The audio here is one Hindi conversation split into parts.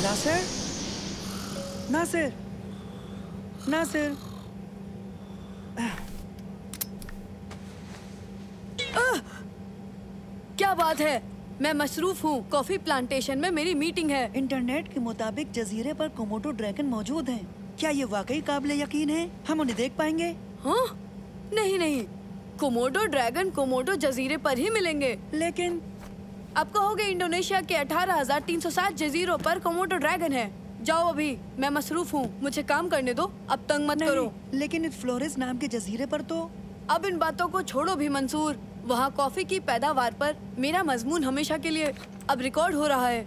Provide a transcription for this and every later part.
नासिर, नासिर, नासिर। क्या बात है? मैं मसरूफ हूँ। कॉफी प्लांटेशन में मेरी मीटिंग है। इंटरनेट के मुताबिक जजीरे पर कोमोडो ड्रैगन मौजूद हैं। क्या ये वाकई काबिले यकीन है? हम उन्हें देख पाएंगे? हाँ? नहीं नहीं, कोमोडो ड्रैगन कोमोडो जजीरे पर ही मिलेंगे। लेकिन आप कहोगे इंडोनेशिया के 18,360 जजीरों पर कोमोडो ड्रैगन है। जाओ अभी, मैं मसरूफ हूँ, मुझे काम करने दो, अब तंग मत करो। लेकिन इस फ्लोरेस नाम के जजीरे पर तो। अब इन बातों को छोड़ो भी मंसूर। वहाँ कॉफी की पैदावार पर मेरा मजमून हमेशा के लिए अब रिकॉर्ड हो रहा है।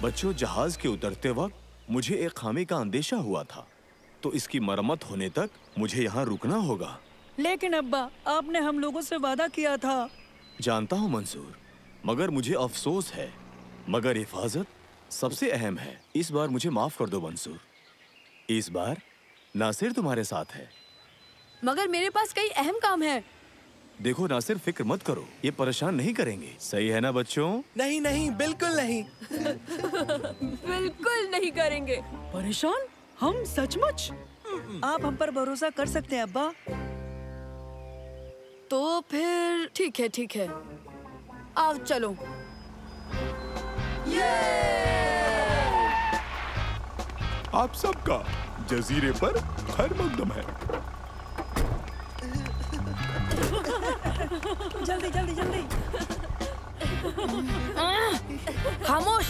बच्चों, जहाज के उतरते वक्त मुझे एक खामी का अंदेशा हुआ था, तो इसकी मरम्मत होने तक मुझे यहाँ रुकना होगा। लेकिन अब्बा, आपने हम लोगों से वादा किया था। जानता हूँ मंसूर, मगर मुझे अफसोस है, मगर हिफाजत सबसे अहम है। इस बार मुझे माफ कर दो मंसूर। इस बार नासिर तुम्हारे साथ है। मगर मेरे पास कई अहम काम है। देखो नासिर, फिक्र मत करो, ये परेशान नहीं करेंगे। सही है ना बच्चों? नहीं नहीं, बिल्कुल नहीं। बिल्कुल नहीं करेंगे। परेशान? हम सचमुच? आप हम पर भरोसा कर सकते हैं अब्बा। तो फिर ठीक है, ठीक है, आओ चलो। आप सबका जजीरे पर खैर मकदम है। जल्दी जल्दी जल्दी। खामोश।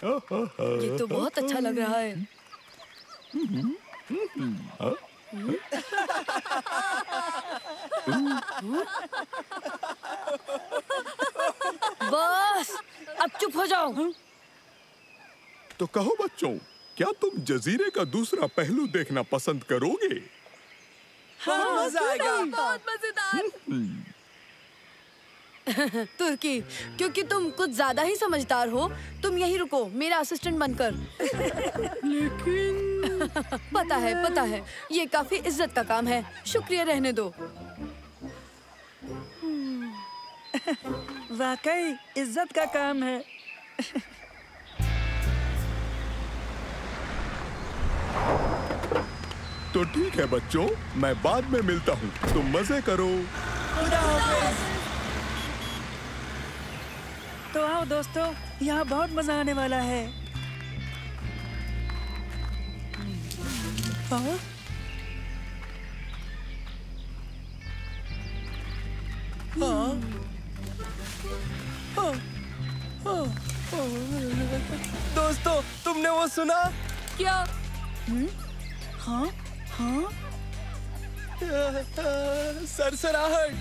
ये तो बहुत अच्छा लग रहा है। बस अब चुप हो जाओ। तो कहो बच्चों, क्या तुम जजीरे का दूसरा पहलू देखना पसंद करोगे? हाँ, मजा आएगा। बहुत मजेदार। तुर्की, क्योंकि तुम कुछ ज्यादा ही समझदार हो, तुम यहीं रुको मेरा असिस्टेंट बनकर। लेकिन पता है, ये काफी इज्जत का काम है। शुक्रिया, रहने दो। वाकई इज्जत का काम है। तो ठीक है बच्चों, मैं बाद में मिलता हूँ। तुम मजे करो। तो आओ दोस्तों, यहाँ बहुत मजा आने वाला है। हाँ? दोस्तों, तुमने वो सुना? क्या? हाँ? हाँ? सरसराहट।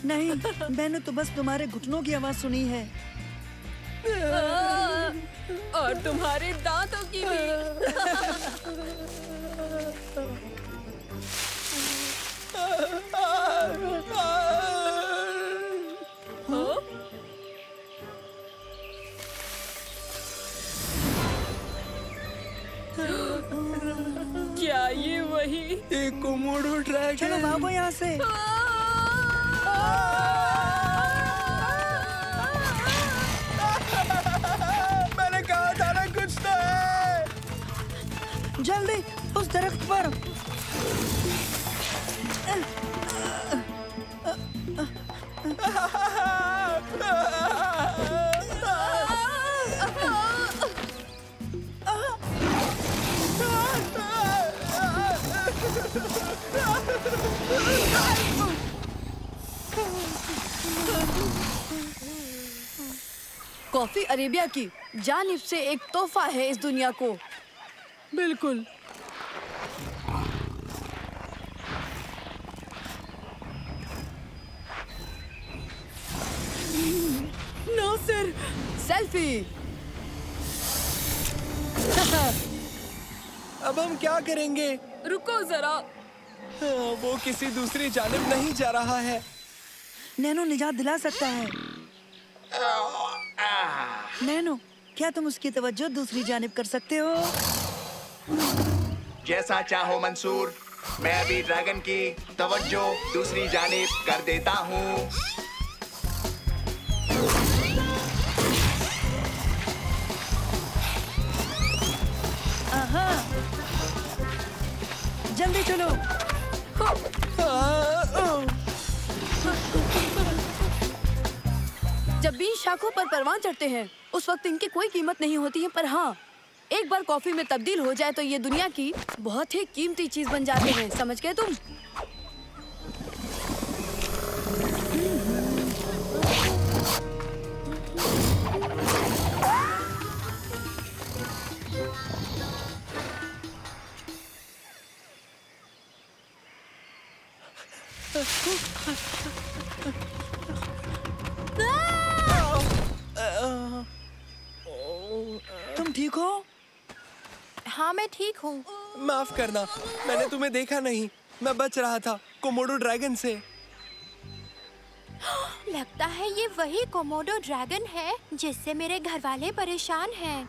नहीं, मैंने तो बस तुम्हारे घुटनों की आवाज सुनी है। और तुम्हारे दांतों की भी। क्या ये वही? एक कोमोडो ड्रैगन। चलो भागो यहाँ से। मैंने कहा था ना, कुछ तो है। जल्दी उस दरख्त पर। कॉफी अरेबिया की जानिब से एक तोहफा है इस दुनिया को। बिल्कुल। नासिर, सेल्फी। अब हम क्या करेंगे? रुको जरा। वो किसी दूसरी जानिब नहीं जा रहा है। नैनो निजात दिला सकता है। नैनो, क्या तुम उसकी तवज्जो दूसरी जानिब कर सकते हो? जैसा चाहो मंसूर, मैं अभी ड्रैगन की तवज्जो दूसरी जानिब कर देता हूँ। आहा, जल्दी चलो। जब भी शाखों पर परवान चढ़ते हैं उस वक्त इनकी कोई कीमत नहीं होती है, पर हाँ, एक बार कॉफी में तब्दील हो जाए तो ये दुनिया की बहुत ही कीमती चीज बन जाते हैं। समझ गए तुम? तुम ठीक हो? हाँ, मैं ठीक हूँ। माफ करना, मैंने तुम्हें देखा नहीं। मैं बच रहा था कोमोडो ड्रैगन से। लगता है ये वही कोमोडो ड्रैगन है जिससे मेरे घर वाले परेशान हैं।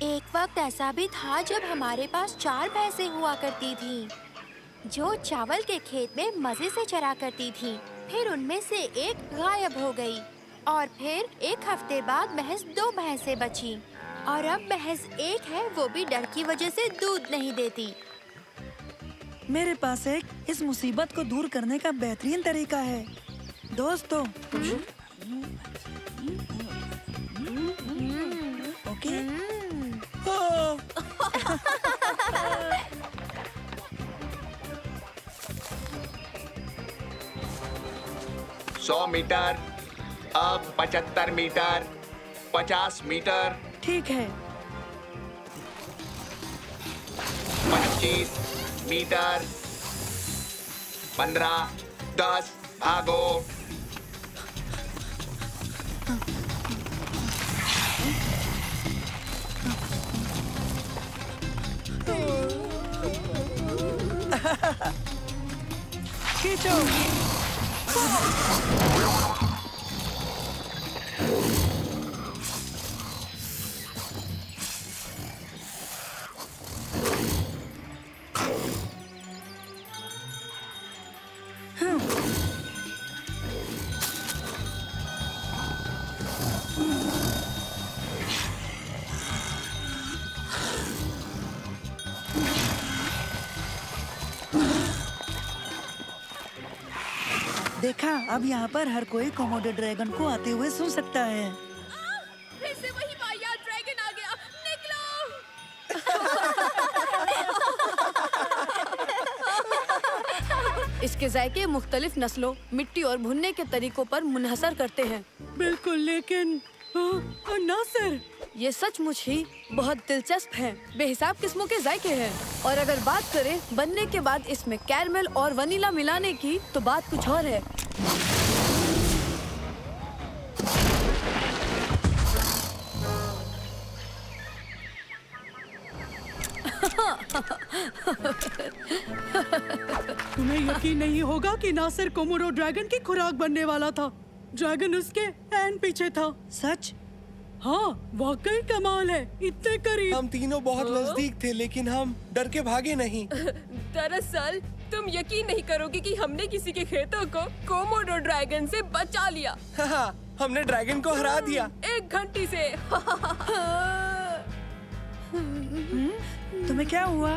एक वक्त ऐसा भी था जब हमारे पास 4 भैंसें हुआ करती थी जो चावल के खेत में मजे से चरा करती थी। फिर उनमें से एक गायब हो गई और फिर एक हफ्ते बाद महज 2 भैंसें बची और अब महज एक है, वो भी डर की वजह से दूध नहीं देती। मेरे पास एक इस मुसीबत को दूर करने का बेहतरीन तरीका है दोस्तों। ओके? 100 मीटर, अब 75 मीटर, 50 मीटर, ठीक है। 25 मीटर, 15, 10, भागो। खींचो। देखा, अब यहाँ पर हर कोई कोमोडो ड्रैगन को आते हुए सुन सकता है। फिर से वही वाहियात ड्रैगन आ गया। निकलो। इसके जायके मुख्तलिफ नस्लों, मिट्टी और भुनने के तरीकों पर मुनहसर करते हैं। बिल्कुल, लेकिन नासिर, ये सचमुच ही बहुत दिलचस्प है। बेहिसाब किस्मों के जायके हैं और अगर बात करें बनने के बाद इसमें कैरमल और वनीला मिलाने की, तो बात कुछ और है। तुम्हें यकीन नहीं होगा कि नासिर कोमोडो ड्रैगन की खुराक बनने वाला था। ड्रैगन उसके एन पीछे था। सच? हाँ, वाकई कमाल है, इतने करीब। हम तीनों बहुत नजदीक थे, लेकिन हम डर के भागे नहीं। दरअसल तुम यकीन नहीं करोगे कि हमने किसी के खेतों को कोमोडो ड्रैगन से बचा लिया। हाँ, हमने ड्रैगन को हरा दिया 1 घंटी से। तुम्हें क्या हुआ?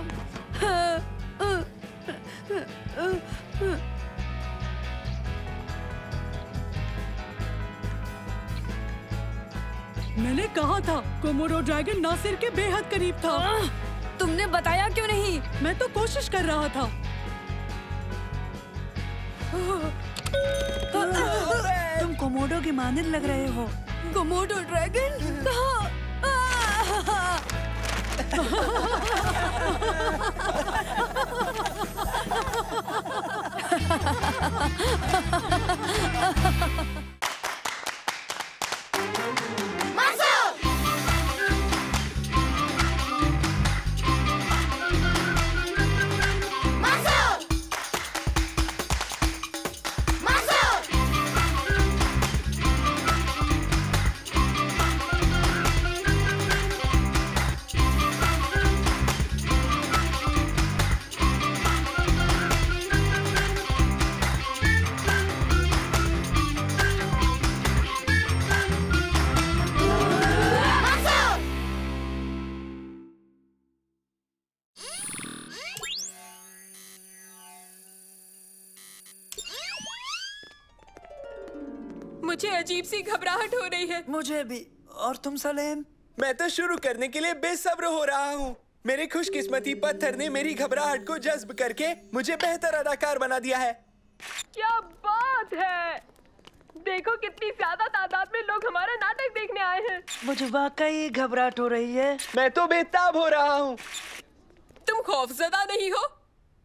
मैंने कहा था कोमोडो ड्रैगन नासिर के बेहद करीब था। तुमने बताया क्यों नहीं? मैं तो कोशिश कर रहा था। तुम कोमोडो की मानद लग रहे हो। कोमोडो ड्रैगन कहाँ? मुझे अजीब सी घबराहट हो रही है। मुझे भी। और तुम सलेम? मैं तो शुरू करने के लिए बेसब्र हो रहा हूँ। मेरे खुशकिस्मती पत्थर ने मेरी घबराहट को जज्ब करके मुझे बेहतर अदाकार बना दिया है। क्या बात है! देखो कितनी ज्यादा तादाद में लोग हमारा नाटक देखने आए हैं। मुझे वाकई घबराहट हो रही है। मैं तो बेताब हो रहा हूँ। तुम खौफजदा नहीं हो?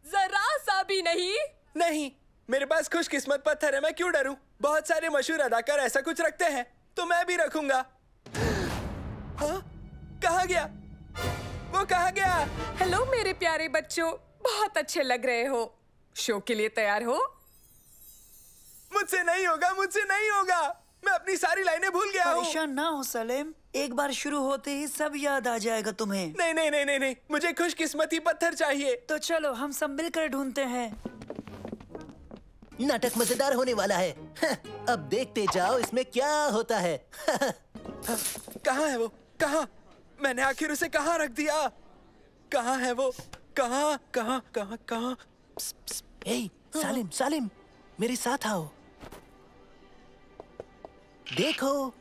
जरा सा भी नहीं? नहीं, मेरे पास खुशकिस्मत पत्थर है, मैं क्यों डरूं? बहुत सारे मशहूर अदाकार ऐसा कुछ रखते हैं, तो मैं भी रखूंगा। हाँ? कहाँ गया? वो कहाँ गया? हेलो मेरे प्यारे बच्चों, बहुत अच्छे लग रहे हो। शो के लिए तैयार हो? मुझसे नहीं होगा, मुझसे नहीं होगा। मैं अपनी सारी लाइनें भूल गया हूँ। परेशान ना हो सलेम, एक बार शुरू होते ही सब याद आ जाएगा तुम्हें। नहीं नहीं नहीं नहीं नहीं, मुझे खुशकिस्मती पत्थर चाहिए। तो चलो हम सब मिलकर ढूंढते हैं। नाटक मजेदार होने वाला है। अब देखते जाओ इसमें क्या होता है। कहाँ है वो? कहाँ? मैंने आखिर उसे कहाँ रख दिया? कहाँ है वो? कहाँ कहाँ कहाँ कहाँ? ए, सालिम सालिम, मेरे साथ आओ। देखो।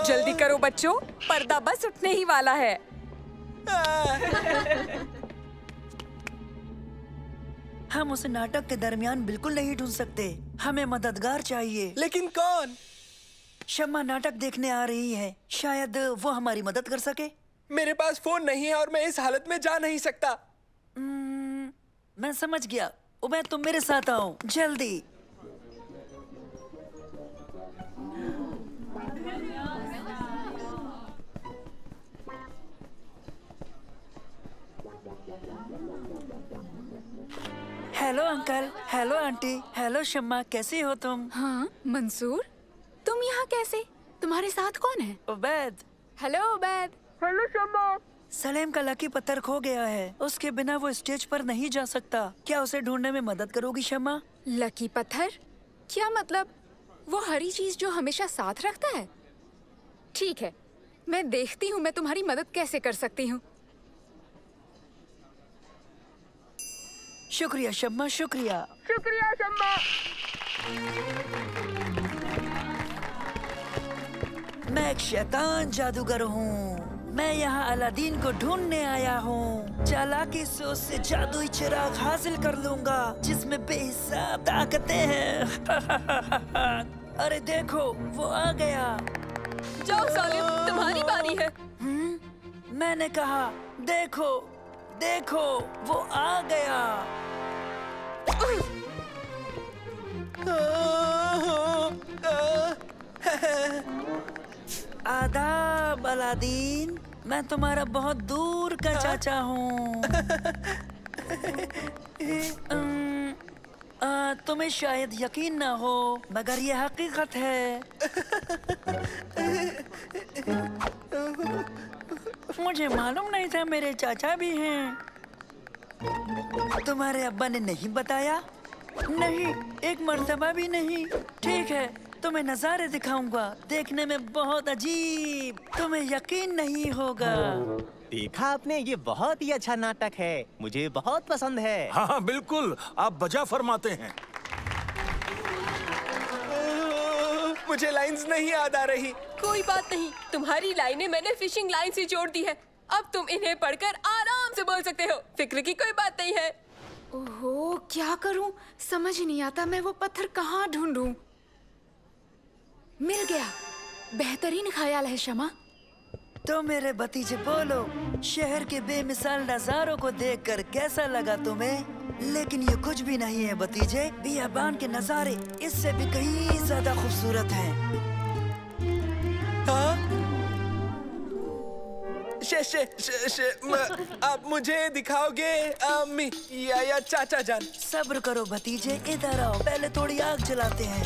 जल्दी करो बच्चों, पर्दा बस उठने ही वाला है। हम उसे नाटक के दरमियान बिल्कुल नहीं ढूंढ सकते। हमें मददगार चाहिए। लेकिन कौन? शम्मा नाटक देखने आ रही है, शायद वो हमारी मदद कर सके। मेरे पास फोन नहीं है और मैं इस हालत में जा नहीं सकता। मैं समझ गया। उबैद तुम मेरे साथ आओ जल्दी। Hello uncle, hello aunty, hello Shamma, कैसी हो तुम? हाँ मंसूर, तुम यहाँ कैसे? तुम्हारे साथ कौन है? उबैद। हेलो उबैद। हेलो शम्मा। सलेम का लकी पत्थर खो गया है, उसके बिना वो स्टेज पर नहीं जा सकता। क्या उसे ढूंढने में मदद करोगी शम्मा? लकी पत्थर? क्या मतलब? वो हरी चीज जो हमेशा साथ रखता है? ठीक है, मैं देखती हूँ मैं तुम्हारी मदद कैसे कर सकती हूँ। शुक्रिया शम्मा, शुक्रिया। शुक्रिया शम्मा। मैं एक शैतान जादूगर हूँ। मैं यहाँ अलादीन को ढूंढने आया हूँ। चालाकी से उससे जादुई चिराग हासिल कर लूंगा जिसमें बेहिसाब ताकतें हैं। अरे देखो, वो आ गया। जाओ सालिम, तुम्हारी बारी है। मैंने कहा देखो, देखो, वो आ गया। आदाब अलादीन, मैं तुम्हारा बहुत दूर का चाचा हूँ। तुम्हें शायद यकीन ना हो, मगर ये हकीकत है। मुझे मालूम नहीं था मेरे चाचा भी हैं। तुम्हारे अब्बा ने नहीं बताया? नहीं, एक मर्तबा भी नहीं। ठीक है, तुम्हें नजारे दिखाऊंगा, देखने में बहुत अजीब, तुम्हें यकीन नहीं होगा। देखा आपने, ये बहुत ही अच्छा नाटक है, मुझे बहुत पसंद है। हाँ बिल्कुल, आप बजा फरमाते हैं। मुझे लाइंस नहीं याद आ रही। कोई बात नहीं, तुम्हारी लाइनें मैंने फिशिंग लाइन से जोड़ दी है। अब तुम इन्हें पढ़कर आराम से बोल सकते हो, फिक्र की कोई बात नहीं है। ओहो, क्या करूं? समझ नहीं आता मैं वो पत्थर कहाँ ढूंढूं। मिल गया, बेहतरीन ख्याल है शमा। तो मेरे भतीजे बोलो, शहर के बेमिसाल नजारों को देखकर कैसा लगा तुम्हें? लेकिन ये कुछ भी नहीं है भतीजे, बियाबान के नजारे इससे भी कहीं ज्यादा खूबसूरत हैं। आप मुझे दिखाओगे अम्मी या चाचा जान? सब्र करो भतीजे, इधर आओ, पहले थोड़ी आग जलाते हैं।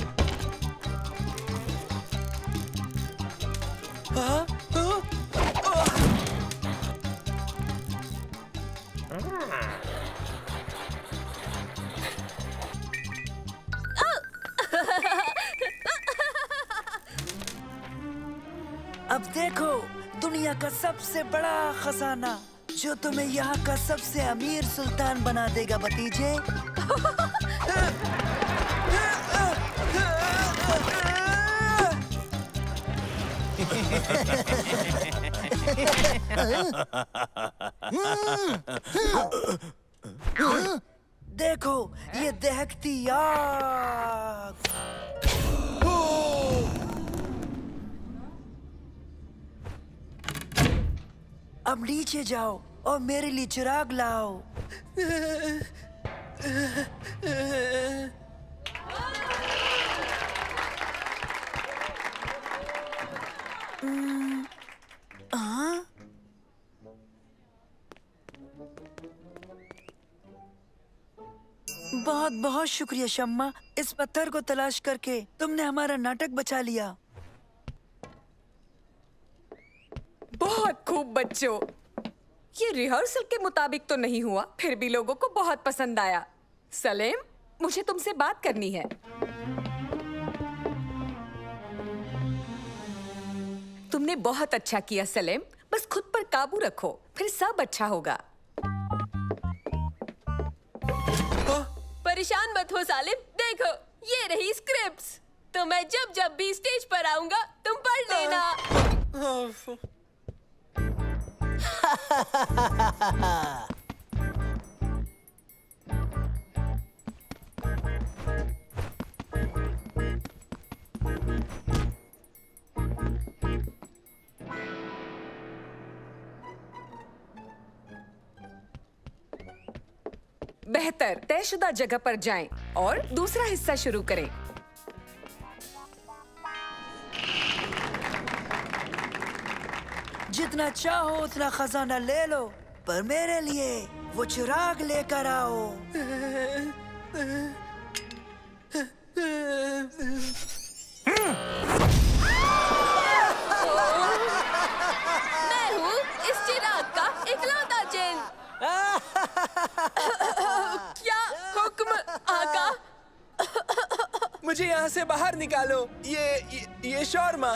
अब देखो, दुनिया का सबसे बड़ा खजाना जो तुम्हें यहाँ का सबसे अमीर सुल्तान बना देगा भतीजे। देखो, ये दहकती आग। अब नीचे जाओ और मेरे लिए चिराग लाओ। बहुत बहुत शुक्रिया शम्मा, इस पत्थर को तलाश करके तुमने हमारा नाटक बचा लिया। बहुत खूब बच्चों, ये रिहर्सल के मुताबिक तो नहीं हुआ, फिर भी लोगों को बहुत पसंद आया। सलेम, मुझे तुमसे बात करनी है। तुमने बहुत अच्छा किया सलेम, बस खुद पर काबू रखो, फिर सब अच्छा होगा। परेशान मत हो सालिम, देखो ये रही स्क्रिप्ट्स, तो मैं जब जब भी स्टेज पर आऊंगा तुम पढ़ लेना। बेहतर, तयशुदा जगह पर जाएं और दूसरा हिस्सा शुरू करें। जितना चाहो उतना खजाना ले लो, पर मेरे लिए वो चिराग लेकर आओ। मैं हूँ इस चिराग का इकलौता जिन। क्या हुक्म आका? मुझे यहाँ से बाहर निकालो, ये शौरमा।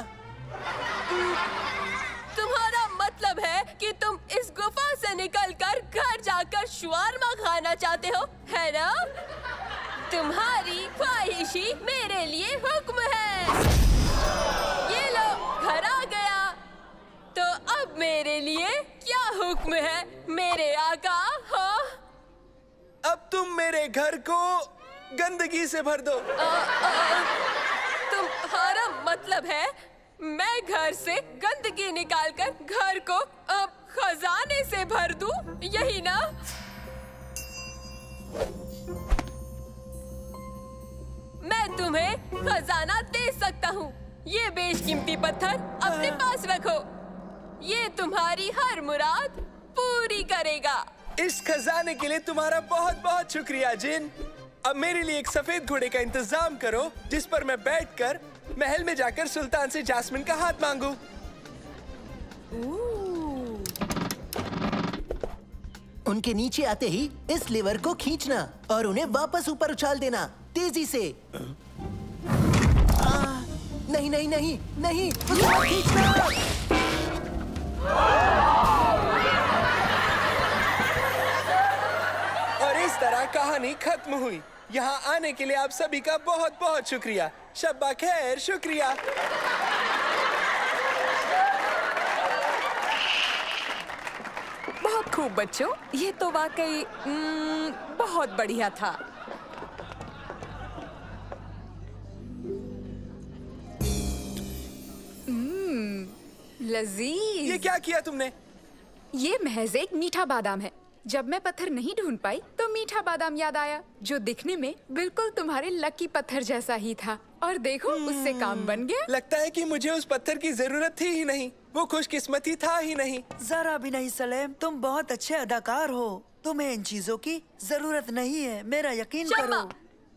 तुम्हारा मतलब है कि तुम इस गुफा से निकलकर घर जाकर शवारमा खाना चाहते हो, है ना? तुम्हारी ख्वाहिश ही मेरे लिए हुक्म है। ये लो, घर आ गया। तो अब मेरे लिए क्या हुक्म है मेरे आका? हो? अब तुम मेरे घर को गंदगी से भर दो। तुम्हारा मतलब है मैं घर से गंदगी निकालकर घर को अब खजाने से भर दूं, यही ना? मैं तुम्हें खजाना दे सकता हूँ। ये बेशकीमती पत्थर अपने पास रखो, ये तुम्हारी हर मुराद पूरी करेगा। इस खजाने के लिए तुम्हारा बहुत बहुत शुक्रिया जिन। अब मेरे लिए एक सफेद घोड़े का इंतजाम करो जिस पर मैं बैठकर महल में जाकर सुल्तान से जास्मिन का हाथ मांगू। उनके नीचे आते ही इस लीवर को खींचना और उन्हें वापस ऊपर उछाल देना, तेजी से। नहीं नहीं नहीं नहीं, उसे मत खींचना। और इस तरह कहानी खत्म हुई। यहाँ आने के लिए आप सभी का बहुत बहुत शुक्रिया। शब्बा खैर, शुक्रिया। बहुत खूब बच्चों, ये तो वाकई बहुत बढ़िया था। लजीज। ये क्या किया तुमने? ये महज एक मीठा बादाम है। जब मैं पत्थर नहीं ढूंढ पाई तो मीठा बादाम याद आया, जो दिखने में बिल्कुल तुम्हारे लकी पत्थर जैसा ही था। और देखो, उससे काम बन गया। लगता है कि मुझे उस पत्थर की जरूरत थी ही नहीं। वो खुशकिस्मती था ही नहीं। जरा भी नहीं सलेम, तुम बहुत अच्छे अदाकार हो। तुम्हें इन चीजों की जरूरत नहीं है, मेरा यकीन करो।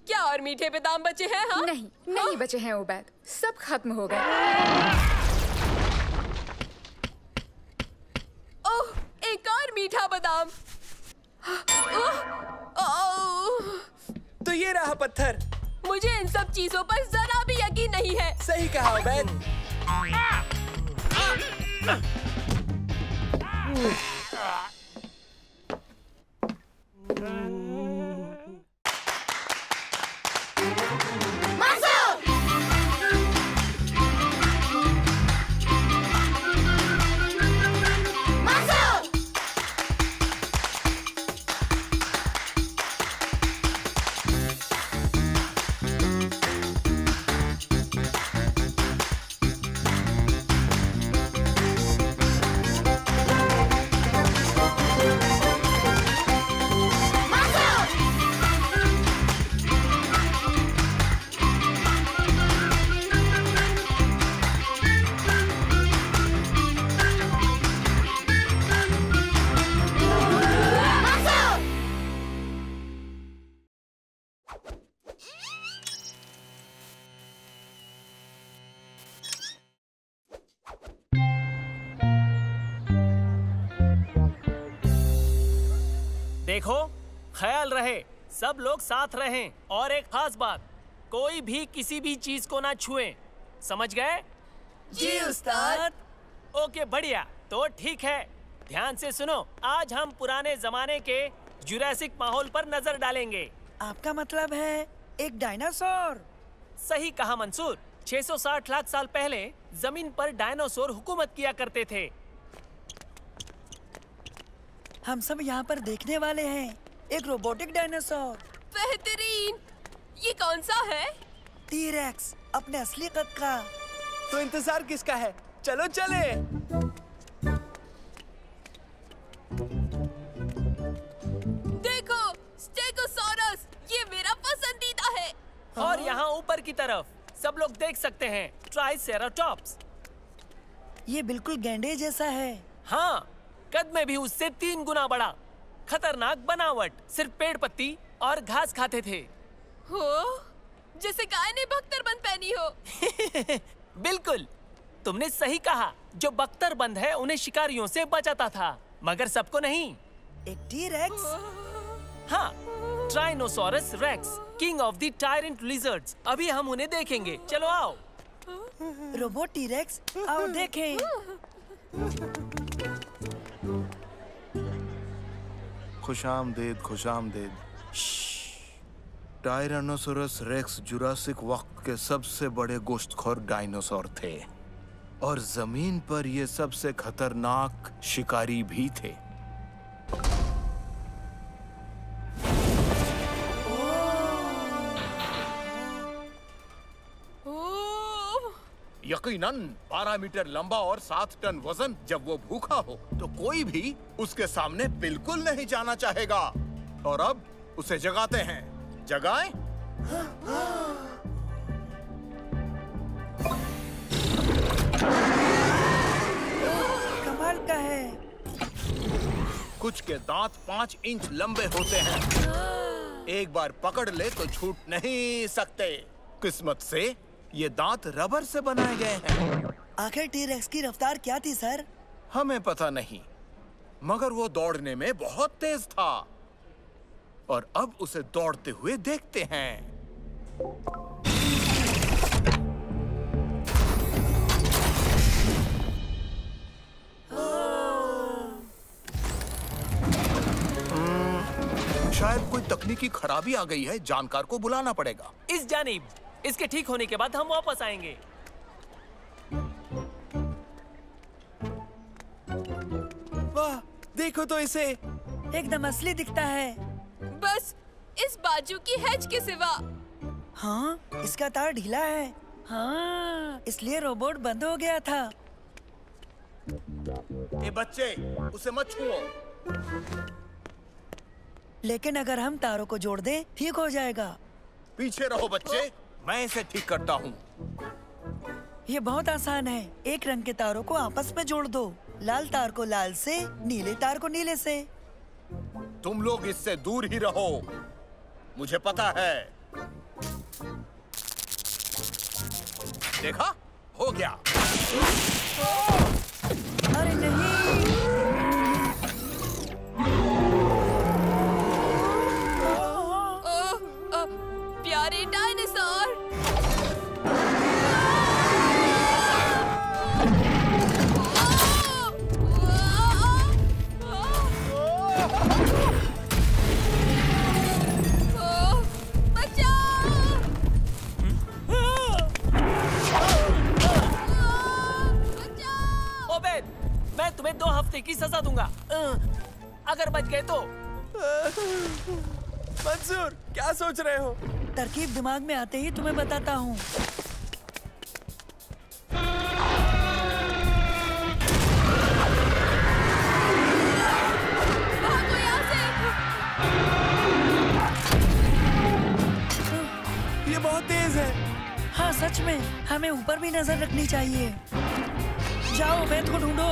क्या और मीठे बादाम बचे हैं? हाँ? नहीं बचे हैं उबैद, सब खत्म हो गए। ओह, एक और मीठा बादाम। तो ये रहा पत्थर। मुझे इन सब चीजों पर जरा भी यकीन नहीं है। सही कहा उबैद। देखो, ख्याल रहे, सब लोग साथ रहें। और एक खास बात, कोई भी किसी भी चीज को ना छुएं। समझ गए? जी उस्ताद। ओके, बढ़िया। तो ठीक है, ध्यान से सुनो। आज हम पुराने जमाने के जुरासिक माहौल पर नजर डालेंगे। आपका मतलब है एक डायनासोर? सही कहा मंसूर। 660 लाख साल पहले जमीन पर डायनासोर हुकूमत किया करते थे। हम सब यहाँ पर देखने वाले हैं एक रोबोटिक डायनासोर। बेहतरीन। ये कौन सा है? टी-रेक्स, अपने असली कद का। तो इंतजार किसका है? चलो चले। देखो, स्टेगोसॉरस, ये मेरा पसंदीदा है। और यहाँ ऊपर की तरफ सब लोग देख सकते हैं ट्राइसेराटॉप्स। ये बिल्कुल गैंडे जैसा है। हाँ, कद में भी उससे 3 गुना बड़ा। खतरनाक बनावट, सिर्फ पेड़ पत्ती और घास खाते थे। हो, जैसे गाय ने बख्तरबंद पहनी हो। बिल्कुल, तुमने सही कहा। जो बख्तरबंद है उन्हें शिकारियों से बचाता था, मगर सबको नहीं। एक टी-रेक्स? हाँ, tyrannosaurus rex, king of the tyrant lizards. अभी हम उन्हें देखेंगे। चलो आओ। रोबोट टी-रेक्स, आओ देखें। खुशामदीद, खुशामदीद। टायरानोसोरस रेक्स जुरासिक वक्त के सबसे बड़े गोश्तखोर डायनासोर थे और जमीन पर ये सबसे खतरनाक शिकारी भी थे। यकीनन 12 मीटर लंबा और 7 टन वजन। जब वो भूखा हो तो कोई भी उसके सामने बिल्कुल नहीं जाना चाहेगा। और अब उसे जगाते हैं। जगाएं? कमाल का है। कुछ के दांत 5 इंच लंबे होते हैं। एक बार पकड़ ले तो छूट नहीं सकते। किस्मत से ये दांत रबर से बनाए गए हैं। आखिर टी-रेक्स की रफ्तार क्या थी सर? हमें पता नहीं, मगर वो दौड़ने में बहुत तेज था। और अब उसे दौड़ते हुए देखते हैं। शायद कोई तकनीकी खराबी आ गई है, जानकार को बुलाना पड़ेगा। इस जानिब, इसके ठीक होने के बाद हम वापस आएंगे। वाह, देखो तो इसे, एकदम असली दिखता है। बस इस बाजू की हैच के सिवा। हाँ, इसका तार ढीला है। हाँ, इसलिए रोबोट बंद हो गया था। ए बच्चे, उसे मत छुओ। लेकिन अगर हम तारों को जोड़ दें, ठीक हो जाएगा। पीछे रहो बच्चे, मैं इसे ठीक करता हूँ। ये बहुत आसान है। एक रंग के तारों को आपस में जोड़ दो। लाल तार को लाल से, नीले तार को नीले से। तुम लोग इससे दूर ही रहो, मुझे पता है। देखा, हो गया। अरे नहीं। प्यारे डायनासोर। मैं तुम्हें 2 हफ्ते की सजा दूंगा। अगर बच गए तो। मंसूर, क्या सोच रहे हो? तरकीब दिमाग में आते ही तुम्हें बताता हूँ। ये बहुत तेज है। हाँ सच में, हमें ऊपर भी नजर रखनी चाहिए। जाओ, वेद को ढूंढो।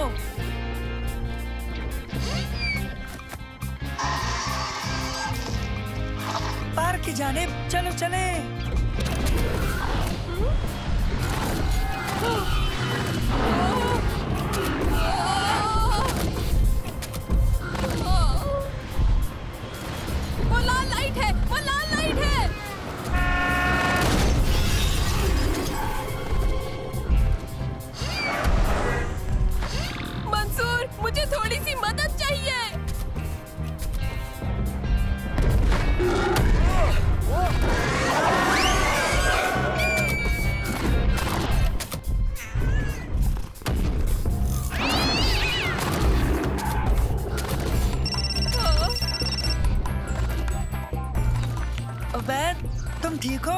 पार्क की जानिब चलो चले। वो लाल लाइट है, वो लाल लाइट है। मंसूर, मुझे थोड़ी सी मदद चाहिए। अबैद, तुम ठीक हो?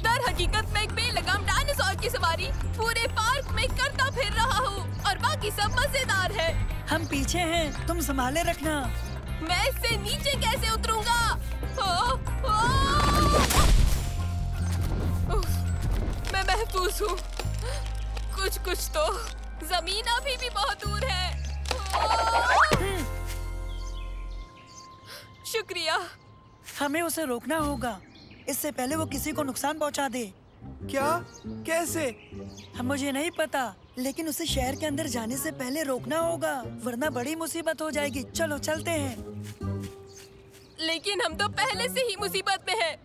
दर हकीकत मैं एक बेलगाम डायनासोर की सवारी पूरे पार्क में करता फिर रहा हूँ और बाकी सब मजेदार है। हम पीछे हैं, तुम संभाले रखना। मैं इससे नीचे कैसे उतरूंगा? मैं महफूज हूँ। कुछ तो जमीन अभी भी बहुत दूर है। शुक्रिया। हमें उसे रोकना होगा, इससे पहले वो किसी को नुकसान पहुंचा दे। क्या? कैसे? मुझे नहीं पता, लेकिन उसे शहर के अंदर जाने से पहले रोकना होगा, वरना बड़ी मुसीबत हो जाएगी। चलो चलते हैं। लेकिन हम तो पहले से ही मुसीबत में हैं।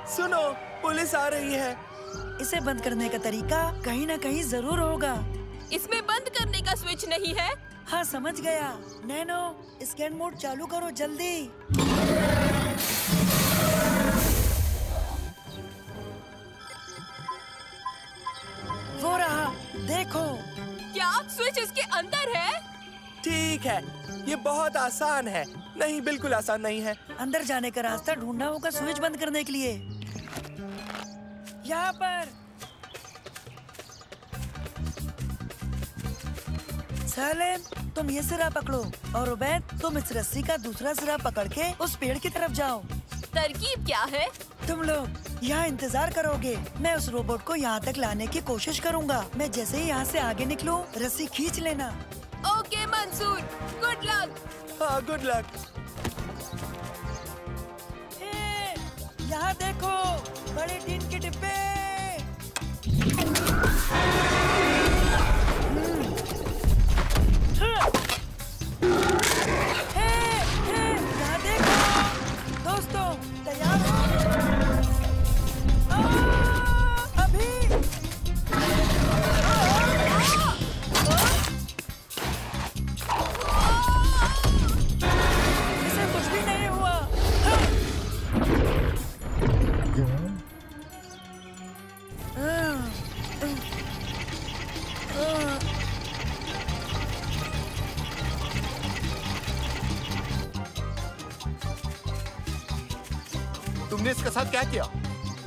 सुनो, पुलिस आ रही है। इसे बंद करने का तरीका कहीं ना कहीं जरूर होगा। इसमें बंद करने का स्विच नहीं है? हाँ समझ गया। नैनो, स्कैन मोड चालू करो जल्दी। वो रहा, देखो। क्या स्विच इसके अंदर है? ठीक है, ये बहुत आसान है। नहीं, बिल्कुल आसान नहीं है। अंदर जाने का रास्ता ढूंढना होगा स्विच बंद करने के लिए। यहाँ पर। सलेम, तुम ये सिरा पकड़ो और उबैद तुम इस रस्सी का दूसरा सिरा पकड़ के उस पेड़ की तरफ जाओ। तरकीब क्या है? तुम लोग यहाँ इंतजार करोगे, मैं उस रोबोट को यहाँ तक लाने की कोशिश करूँगा। मैं जैसे ही यहाँ से आगे निकलूँ, रस्सी खींच लेना। Okay Mansoor, good luck. हाँ, गुड लक। यहाँ देखो, बड़े टीन के डिब्बे। यहाँ देखो। तुमने इसके साथ क्या किया?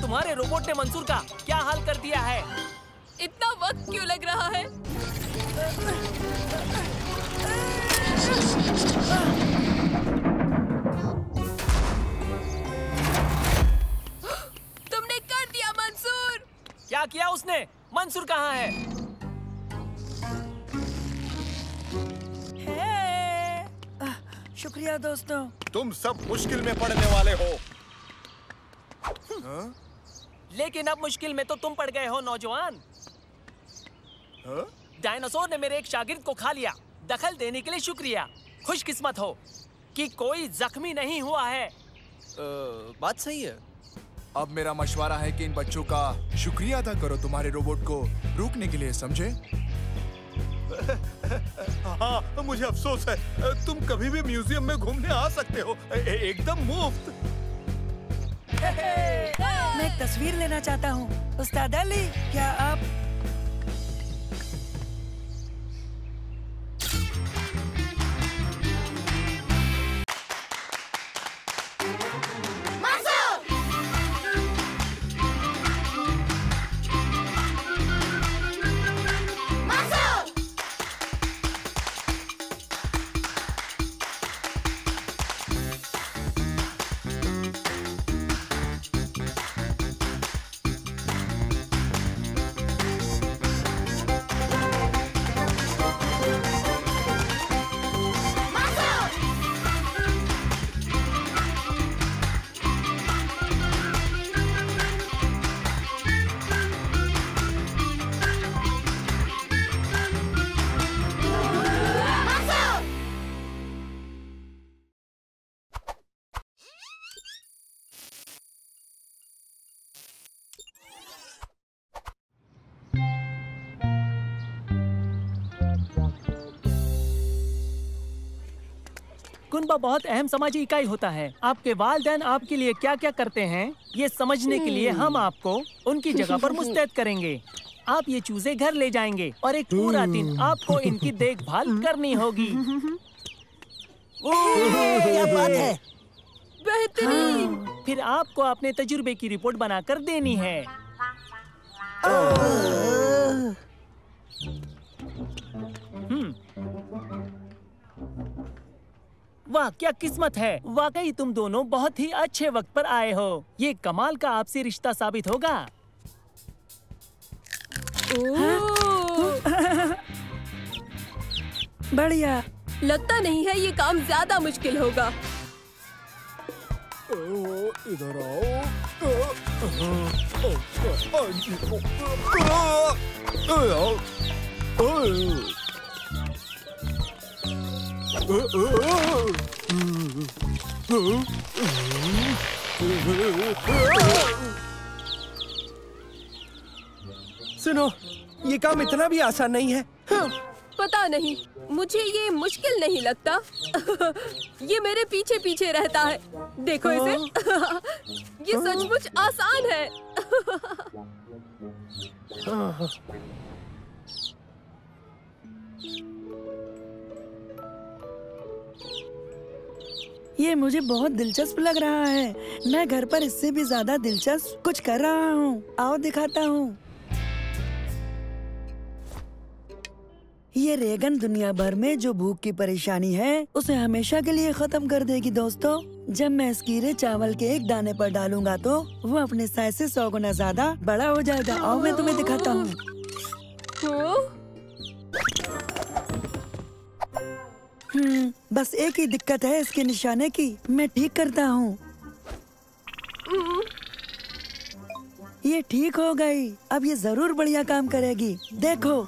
तुम्हारे रोबोट ने मंसूर का क्या हाल कर दिया है? इतना वक्त क्यों लग रहा है? तुमने कर दिया मंसूर। क्या किया उसने? मंसूर कहाँ है? शुक्रिया दोस्तों। तुम सब मुश्किल में पड़ने वाले हो। लेकिन अब मुश्किल में तो तुम पड़ गए हो नौजवान। डायनासोर ने मेरे एक शागिर्द को खा लिया। दखल देने के लिए शुक्रिया। खुशकिस्मत हो कि कोई जख्मी नहीं हुआ है। बात सही है। अब मेरा मशवरा है कि इन बच्चों का शुक्रिया अदा करो तुम्हारे रोबोट को रोकने के लिए, समझे? हाँ, मुझे अफसोस है। तुम कभी भी म्यूजियम में घूमने आ सकते हो, एकदम मुफ्त। मैं एक तस्वीर लेना चाहता हूँ। उस्ताद अली, क्या आप? कुनबा बहुत अहम समाजी इकाई होता है। आपके वालिदैन आपके लिए क्या क्या करते हैं ये समझने के लिए हम आपको उनकी जगह पर मुस्तैद करेंगे। आप ये चूजे घर ले जाएंगे और एक पूरा दिन आपको इनकी देखभाल करनी होगी। क्या बात है? बेहतरीन। फिर आपको अपने तजुर्बे की रिपोर्ट बनाकर देनी है। वाह क्या किस्मत है। वाकई तुम दोनों बहुत ही अच्छे वक्त पर आए हो। ये कमाल का आपसी रिश्ता साबित होगा। बढ़िया। लगता नहीं है ये काम ज्यादा मुश्किल होगा। इधर आओ। सुनो, ये काम इतना भी आसान नहीं है। पता नहीं, मुझे ये मुश्किल नहीं लगता। ये मेरे पीछे पीछे रहता है। देखो इसे। ये सचमुच आसान है। ये मुझे बहुत दिलचस्प लग रहा है। मैं घर पर इससे भी ज्यादा दिलचस्प कुछ कर रहा हूँ। आओ दिखाता हूँ। ये रेगन दुनिया भर में जो भूख की परेशानी है उसे हमेशा के लिए खत्म कर देगी दोस्तों। जब मैं इस कीड़े चावल के एक दाने पर डालूंगा तो वो अपने साइज से 100 गुना ज्यादा बड़ा हो जाएगा। आओ मैं तुम्हें दिखाता हूँ। बस एक ही दिक्कत है इसके निशाने की। मैं ठीक करता हूँ। ये ठीक हो गई। अब ये जरूर बढ़िया काम करेगी। देखो।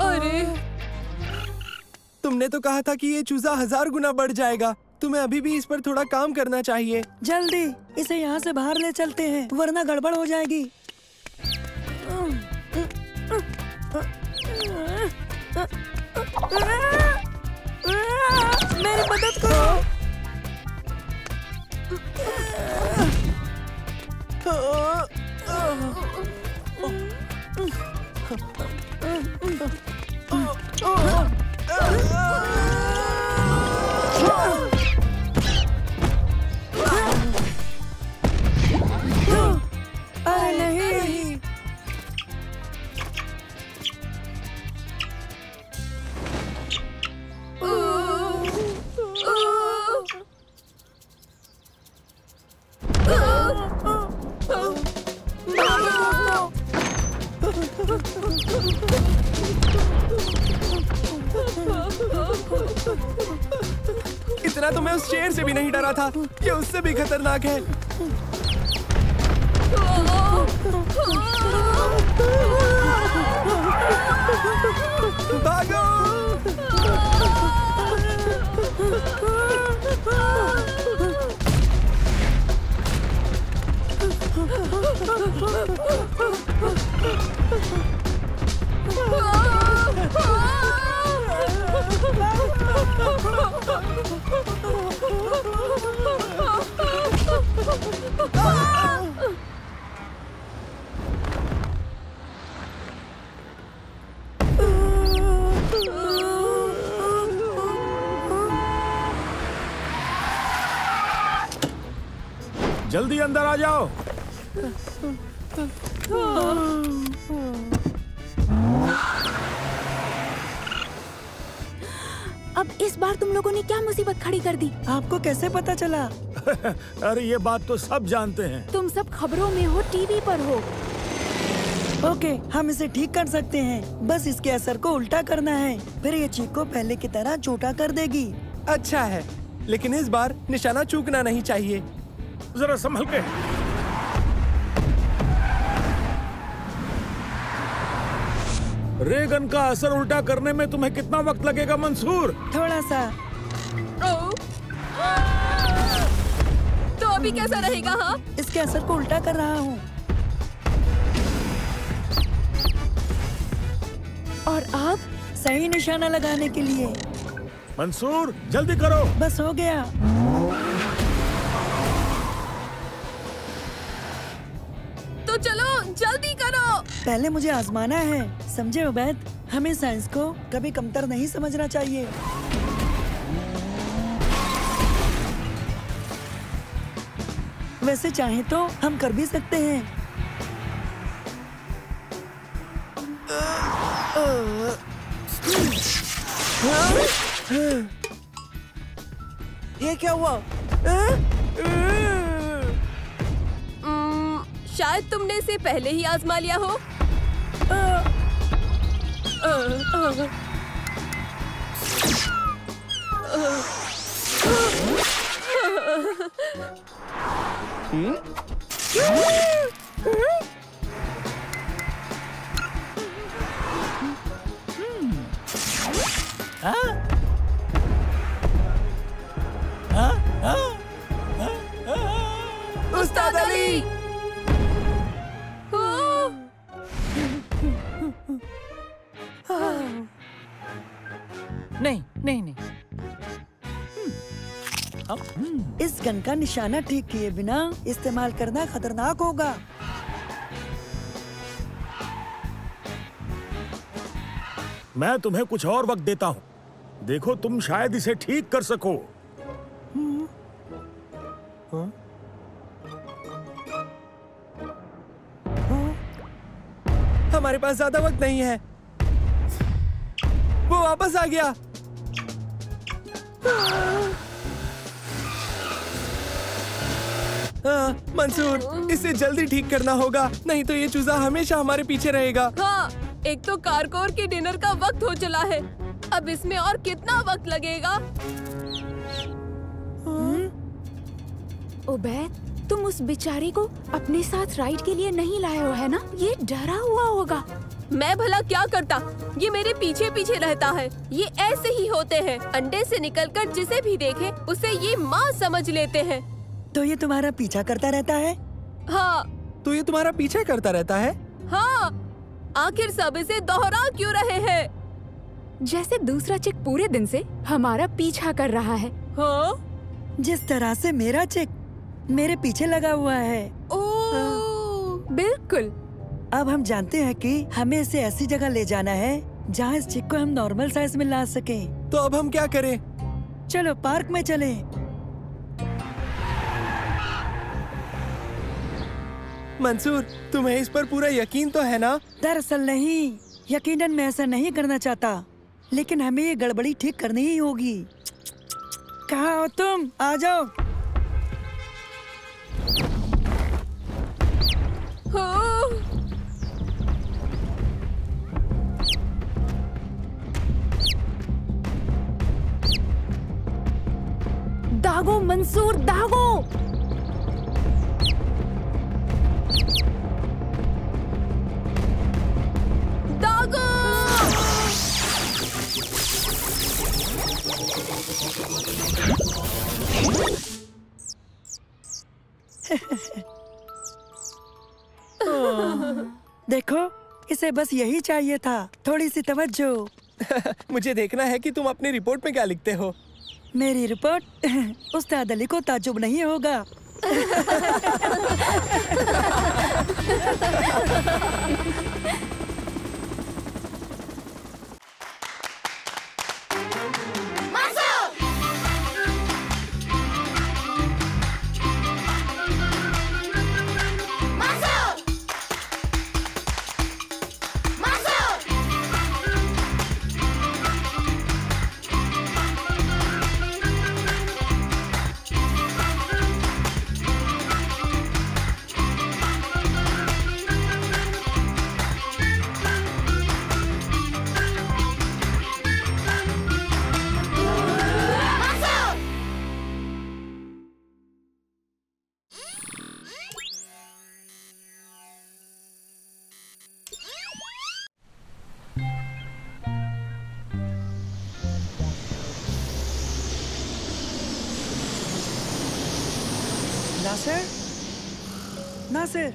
अरे, तुमने तो कहा था कि ये चूजा 1000 गुना बढ़ जाएगा। तुम्हें अभी भी इस पर थोड़ा काम करना चाहिए। जल्दी इसे यहाँ से बाहर ले चलते हैं वरना गड़बड़ हो जाएगी। मेरी मदद करो। इतना तो मैं उस शेर से भी नहीं डरा था। ये उससे भी खतरनाक है। भागो! जल्दी अंदर आ जाओ। अब इस बार तुम लोगों ने क्या मुसीबत खड़ी कर दी? आपको कैसे पता चला? अरे ये बात तो सब जानते हैं। तुम सब खबरों में हो, टीवी पर हो। ओके, हम इसे ठीक कर सकते हैं। बस इसके असर को उल्टा करना है, फिर ये चीख को पहले की तरह छोटा कर देगी। अच्छा है, लेकिन इस बार निशाना चूकना नहीं चाहिए। जरा संभल के। रेगन का असर उल्टा करने में तुम्हें कितना वक्त लगेगा मंसूर? थोड़ा सा। तो अभी कैसा रहेगा? हाँ, इसके असर को उल्टा कर रहा हूँ। और अब सही निशाना लगाने के लिए। मंसूर जल्दी करो। बस हो गया। तो चलो जल्दी करो। पहले मुझे आजमाना है, समझे उबैद? हमें साइंस को कभी कमतर नहीं समझना चाहिए। वैसे चाहे तो हम कर भी सकते हैं। ये क्या हुआ? शायद तुमने इसे पहले ही आजमा लिया हो। उस्ताद अली! नहीं नहीं नहीं। इस गन का निशाना ठीक किए बिना इस्तेमाल करना खतरनाक होगा। मैं तुम्हें कुछ और वक्त देता हूँ। देखो तुम शायद इसे ठीक कर सको। हमारे पास ज्यादा वक्त नहीं है। वो वापस आ गया। मंसूर, इसे जल्दी ठीक करना होगा, नहीं तो ये चूजा हमेशा हमारे पीछे रहेगा। हाँ, एक तो कारकोर के डिनर का वक्त हो चला है। अब इसमें और कितना वक्त लगेगा? उबैद, तुम उस बेचारे को अपने साथ राइड के लिए नहीं लाए हो, है ना? ये डरा हुआ होगा। मैं भला क्या करता? ये मेरे पीछे पीछे रहता है। ये ऐसे ही होते हैं, अंडे से निकलकर जिसे भी देखे उसे ये माँ समझ लेते हैं। तो ये तुम्हारा पीछा करता रहता है? हाँ। तो ये तुम्हारा पीछा करता रहता है? हाँ। आखिर सब इसे दोहरा क्यों रहे हैं? जैसे दूसरा चिक पूरे दिन से हमारा पीछा कर रहा है। हाँ? जिस तरह से मेरा चिक मेरे पीछे लगा हुआ है। बिल्कुल। अब हम जानते हैं कि हमें इसे ऐसी जगह ले जाना है जहाँ इस चिक को हम नॉर्मल साइज में ला सकें। तो अब हम क्या करें? चलो पार्क में चलें। मंसूर, तुम्हें इस पर पूरा यकीन तो है ना? दरअसल नहीं, यकीनन मैं ऐसा नहीं करना चाहता, लेकिन हमें ये गड़बड़ी ठीक करनी ही होगी। कहाँ हो तुम? आ जाओ। दागो मंसूर, दागो। दागो। देखो, इसे बस यही चाहिए था, थोड़ी सी तवज्जो। मुझे देखना है कि तुम अपनी रिपोर्ट में क्या लिखते हो। मेरी रिपोर्ट उस्ताद अली को ताज्जुब नहीं होगा। नासिर, नासिर,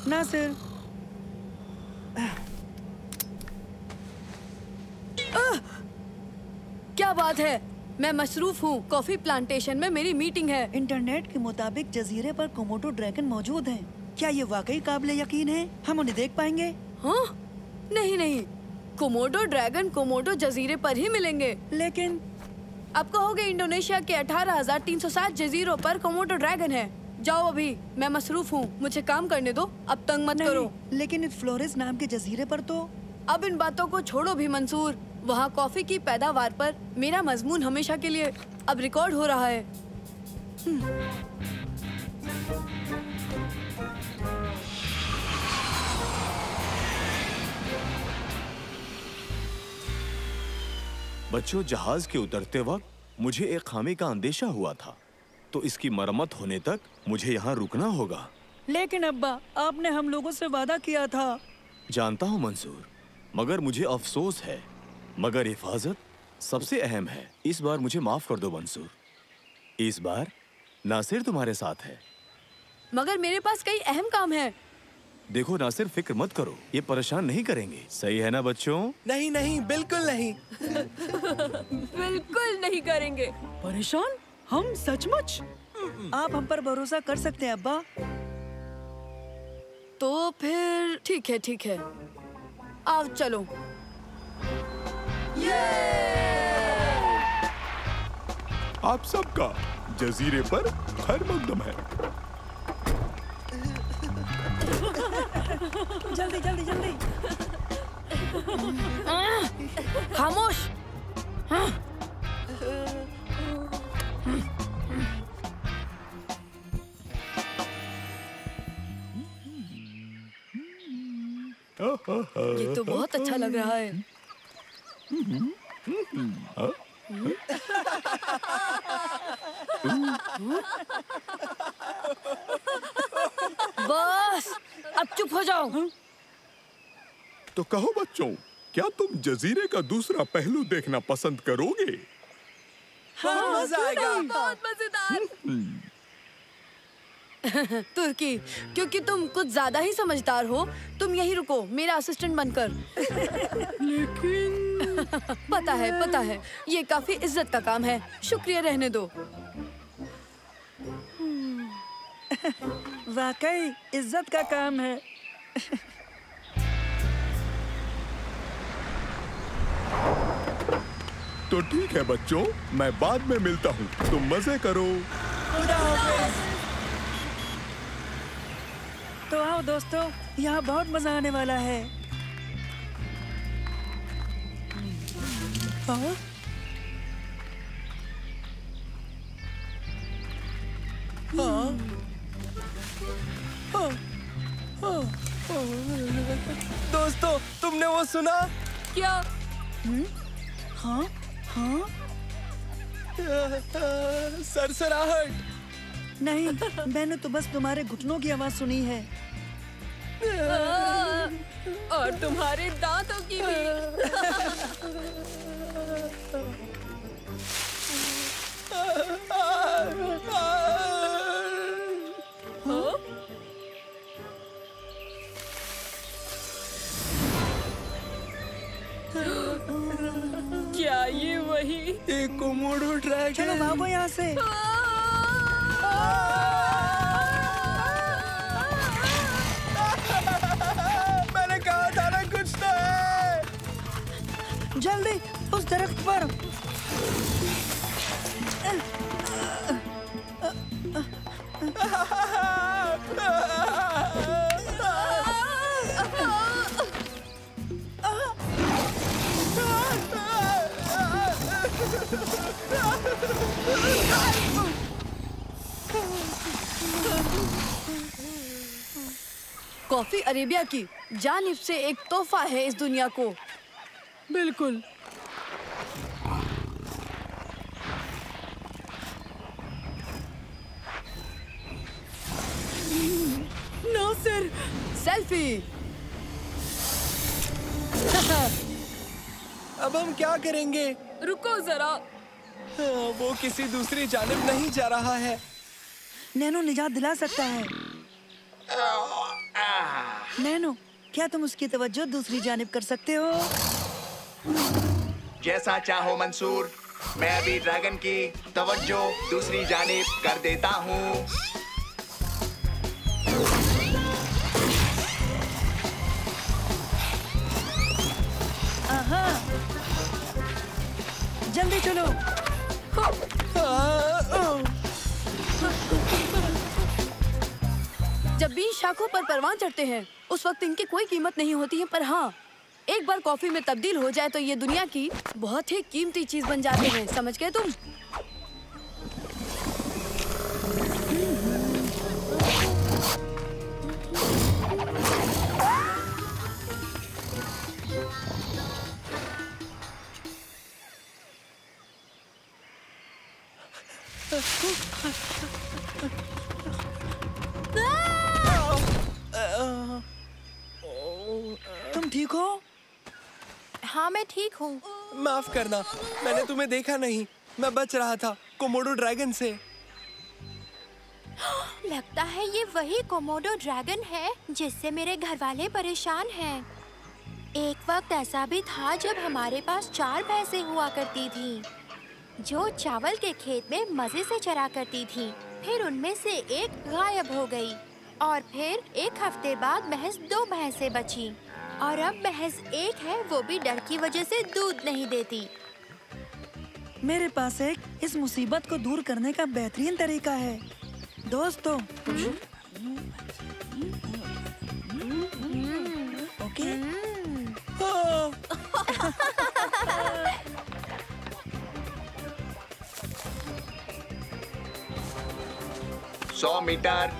नासिर। क्या बात है? मैं मसरूफ हूँ। कॉफी प्लांटेशन में मेरी मीटिंग है। इंटरनेट के मुताबिक जजीरे पर कोमोडो ड्रैगन मौजूद हैं। क्या ये वाकई काबिल यकीन है? हम उन्हें देख पाएंगे? हाँ? नहीं नहीं, कोमोडो ड्रैगन कोमोडो जजीरे पर ही मिलेंगे। लेकिन आप कहोगे इंडोनेशिया के 18,360 जजीरों पर कोमोडो ड्रैगन है। जाओ अभी, मैं मसरूफ हूँ, मुझे काम करने दो, अब तंग मत करो। लेकिन इस फ्लोरेस नाम के जजीरे पर तो। अब इन बातों को छोड़ो भी मंसूर। वहाँ कॉफी की पैदावार पर मेरा मजमून हमेशा के लिए अब रिकॉर्ड हो रहा है। बच्चों, जहाज के उतरते वक्त मुझे एक खामी का अंदेशा हुआ था, तो इसकी मरम्मत होने तक मुझे यहाँ रुकना होगा। लेकिन अब्बा, आपने हम लोगों से वादा किया था। जानता हूँ मंसूर, मगर मुझे अफसोस है, मगर हिफाजत सबसे अहम है। इस बार मुझे माफ कर दो मंसूर। इस बार नासिर तुम्हारे साथ है। मगर मेरे पास कई अहम काम है। देखो नासिर, फिक्र मत करो, ये परेशान नहीं करेंगे। सही है ना बच्चों? नहीं नहीं, बिल्कुल नहीं। बिल्कुल नहीं करेंगे। परेशान? हम सचमुच? आप हम पर भरोसा कर सकते हैं अब्बा। तो फिर ठीक है, ठीक है, आओ चलो। आप सबका जजीरे पर खैर मकदम है। जल्दी जल्दी जल्दी। खामोश। ये तो बहुत अच्छा लग रहा है। बस अब चुप हो जाओ। तो कहो बच्चों, क्या तुम जजीरे का दूसरा पहलू देखना पसंद करोगे? हाँ, मजा आएगा। बहुत मजेदार। तुर्की, क्योंकि तुम कुछ ज्यादा ही समझदार हो, तुम यहीं रुको मेरा असिस्टेंट बनकर। लेकिन पता है, ये काफी इज्जत का काम है। शुक्रिया, रहने दो। वाकई इज्जत का काम है। तो ठीक है बच्चों, मैं बाद में मिलता हूँ। तुम मजे करो। तो आओ दोस्तों, यहाँ बहुत मजा आने वाला है। हाँ? दोस्तों, तुमने वो सुना? क्या? हाँ? हाँ? सरसराहट। नहीं, मैंने तो बस तुम्हारे घुटनों की आवाज सुनी है। और तुम्हारे दांतों की भी। क्या ये वही एक कोमोडो ड्रैगन? चलो भागो यहाँ से। मैंने कहा था ना कुछ तो है। जल्दी उस दरख्त पर। कॉफी अरेबिया की जानिब से एक तोहफा है इस दुनिया को। बिल्कुल। नासिर, सेल्फी। अब हम क्या करेंगे? रुको जरा। वो किसी दूसरी जानिब नहीं जा रहा है। नैनो निजात दिला सकता है। नैनो, क्या तुम उसकी तवज्जो दूसरी जानिब कर सकते हो? जैसा चाहो मंसूर, मैं अभी ड्रैगन की तवज्जो दूसरी जानिब कर देता हूँ। जल्दी चलो। जब भी शाखों पर परवान चढ़ते हैं उस वक्त इनकी कोई कीमत नहीं होती है, पर हाँ, एक बार कॉफी में तब्दील हो जाए तो ये दुनिया की बहुत ही कीमती चीज बन जाते हैं। समझ गए तुम? तुम ठीक हो? हाँ, मैं ठीक हूँ। माफ करना, मैंने तुम्हें देखा नहीं। मैं बच रहा था कोमोडो ड्रैगन से। लगता है ये वही कोमोडो ड्रैगन है जिससे मेरे घर वाले परेशान हैं। एक वक्त ऐसा भी था जब हमारे पास 4 भैंसें हुआ करती थी जो चावल के खेत में मजे से चरा करती थी। फिर उनमें से एक गायब हो गई और फिर एक हफ्ते बाद महज 2 भैंसें बची और अब महज एक है, वो भी डर की वजह से दूध नहीं देती। मेरे पास एक इस मुसीबत को दूर करने का बेहतरीन तरीका है दोस्तों। ओके? 100 मीटर,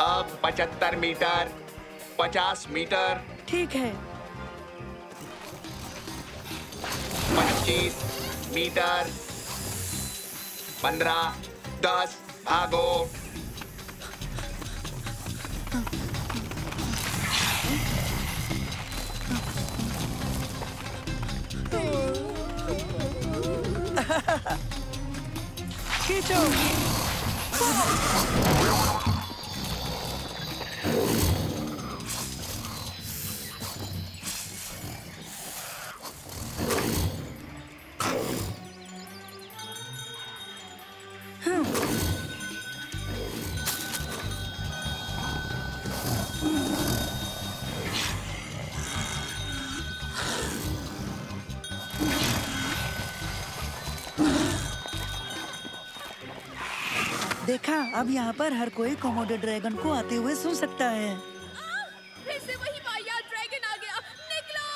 अब 75 मीटर, 50 मीटर, ठीक है। 25 मीटर, 15, 10, भागो। खींचो। देखा, अब यहाँ पर हर कोई कोमोडो ड्रैगन को आते हुए सुन सकता है। फिर से वही वाहियात ड्रैगन आ गया। निकलो।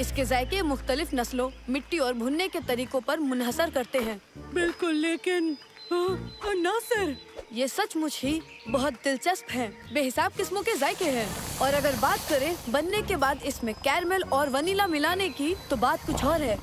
इसके जायके मुख्तलिफ नस्लों, मिट्टी और भुनने के तरीकों पर मुनहसर करते हैं। बिल्कुल, लेकिन नासिर, ये सचमुच ही बहुत दिलचस्प है। बेहिसाब किस्मों के जायके हैं। और अगर बात करें बनने के बाद इसमें कैरमेल और वनीला मिलाने की, तो बात कुछ और है।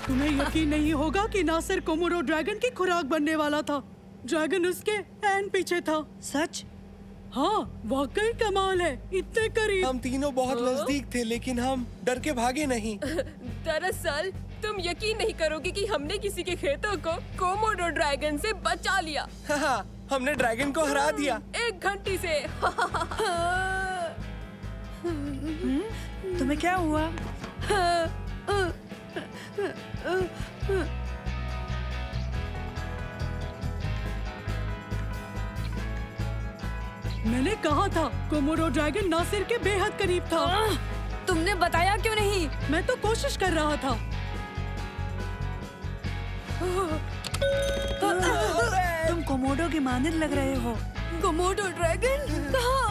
तुम्हें यकीन नहीं होगा कि नासिर कोमोडो ड्रैगन की खुराक बनने वाला था। ड्रैगन उसके एन पीछे था। सच? हाँ, वाकई कमाल है। इतने करीब। हम तीनों बहुत नजदीक थे, लेकिन हम डर के भागे नहीं। दरअसल तुम यकीन नहीं करोगे कि हमने किसी के खेतों को कोमोडो ड्रैगन से बचा लिया। हाँ, हमने ड्रैगन को हरा दिया 1 घंटे से। तुम्हें क्या हुआ? मैंने कहा था कोमोडो ड्रैगन नासिर के बेहद करीब था। तुमने बताया क्यों नहीं? मैं तो कोशिश कर रहा था। तुम कोमोडो की मानिंद लग रहे हो। कोमोडो ड्रैगन कहाँ?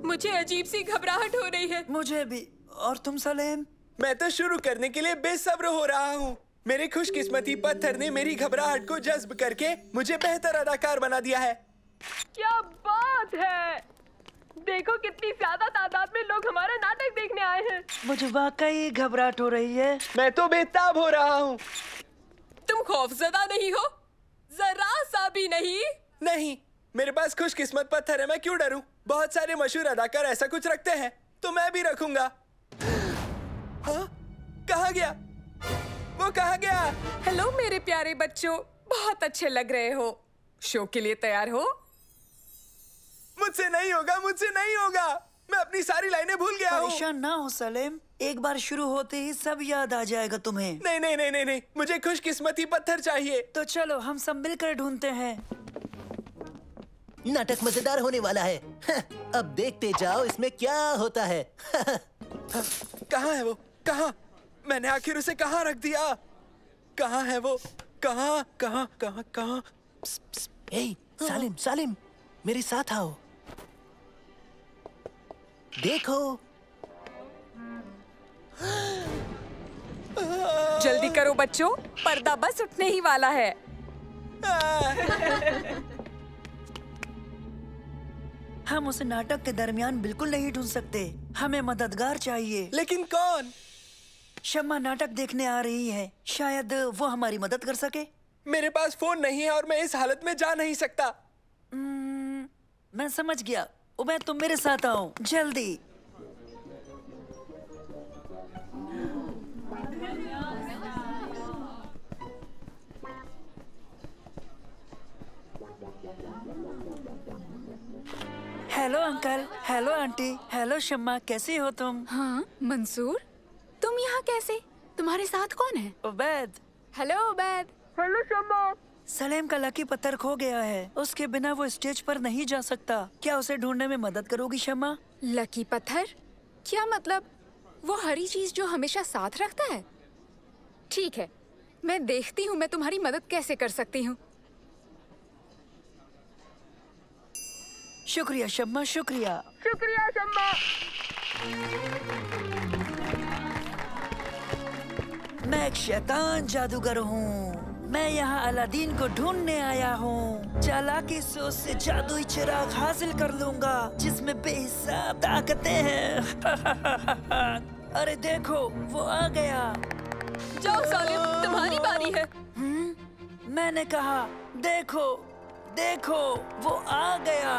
मुझे अजीब सी घबराहट हो रही है। मुझे भी। और तुम सलेम? मैं तो शुरू करने के लिए बेसब्र हो रहा हूँ। मेरे खुशकिस्मती पत्थर ने मेरी घबराहट को जज्ब करके मुझे बेहतर अदाकार बना दिया है। क्या बात है! देखो कितनी ज्यादा तादाद में लोग हमारा नाटक देखने आए हैं। मुझे वाकई घबराहट हो रही है। मैं तो बेताब हो रहा हूँ। तुम खौफजदा नहीं हो? जरा सा भी नहीं? नहीं, मेरे पास खुशकिस्मत पत्थर है, मैं क्यों डरूं? बहुत सारे मशहूर अदाकार ऐसा कुछ रखते हैं, तो मैं भी रखूंगा। हाँ? कहाँ गया? वो कहाँ गया? हेलो मेरे प्यारे बच्चों, बहुत अच्छे लग रहे हो। शो के लिए तैयार हो? मुझसे नहीं होगा, मुझसे नहीं होगा। मैं अपनी सारी लाइनें भूल गया हूँ। परेशान ना हो सलेम, एक बार शुरू होते ही सब याद आ जाएगा तुम्हें। नहीं नहीं नहीं नहीं नहीं, मुझे खुशकिस्मती पत्थर चाहिए। तो चलो हम सब मिलकर ढूंढते हैं। नाटक मजेदार होने वाला है। अब देखते जाओ इसमें क्या होता है। कहाँ है वो? कहाँ? मैंने आखिर उसे कहाँ रख दिया? कहाँ है वो? कहाँ कहाँ कहाँ कहाँ? ए, सालिम सालिम, मेरे साथ आओ। देखो। जल्दी करो बच्चों, पर्दा बस उठने ही वाला है। हम उसे नाटक के दरमियान बिल्कुल नहीं ढूंढ सकते। हमें मददगार चाहिए। लेकिन कौन? शम्मा नाटक देखने आ रही है, शायद वो हमारी मदद कर सके। मेरे पास फोन नहीं है और मैं इस हालत में जा नहीं सकता। मैं समझ गया। उबैद तुम मेरे साथ आओ जल्दी। Hello uncle, hello aunty, hello Shamma, कैसे हो तुम? हाँ मंसूर, तुम यहाँ कैसे? तुम्हारे साथ कौन है? उबैद। हेलो उबैद। हेलो शम्मा। सलेम का लकी पत्थर खो गया है। उसके बिना वो स्टेज पर नहीं जा सकता। क्या उसे ढूंढने में मदद करोगी शम्मा? लकी पत्थर? क्या मतलब? वो हरी चीज जो हमेशा साथ रखता है? ठीक है, मैं देखती हूँ मैं तुम्हारी मदद कैसे कर सकती हूँ। शुक्रिया शम्मा, शुक्रिया। शुक्रिया शम्मा। मैं एक शैतान जादूगर हूँ। मैं यहाँ अलादीन को ढूंढने आया हूँ। चालाकी से उससे जादुई चिराग हासिल कर लूंगा जिसमें बेहिसाब ताकतें हैं। अरे देखो, वो आ गया। जाओ सालिम, तुम्हारी बारी है। मैंने कहा देखो, देखो, वो आ गया।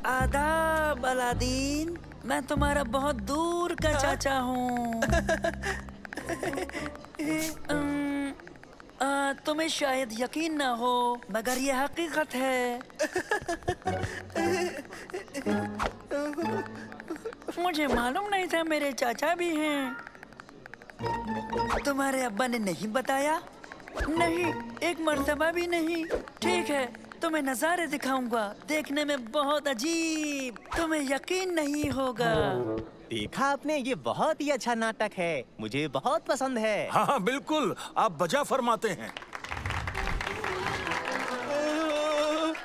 आदाब अलादीन, मैं तुम्हारा बहुत दूर का चाचा हूँ। तुम्हें शायद यकीन ना हो, मगर ये हकीकत है। मुझे मालूम नहीं था मेरे चाचा भी हैं। तुम्हारे अब्बा ने नहीं बताया? नहीं, एक मर्तबा भी नहीं। ठीक है, तुम्हें नजारे दिखाऊंगा, देखने में बहुत अजीब, तुम्हें यकीन नहीं होगा। देखा आपने, ये बहुत ही अच्छा नाटक है, मुझे बहुत पसंद है। हाँ बिल्कुल, आप बजा फरमाते हैं।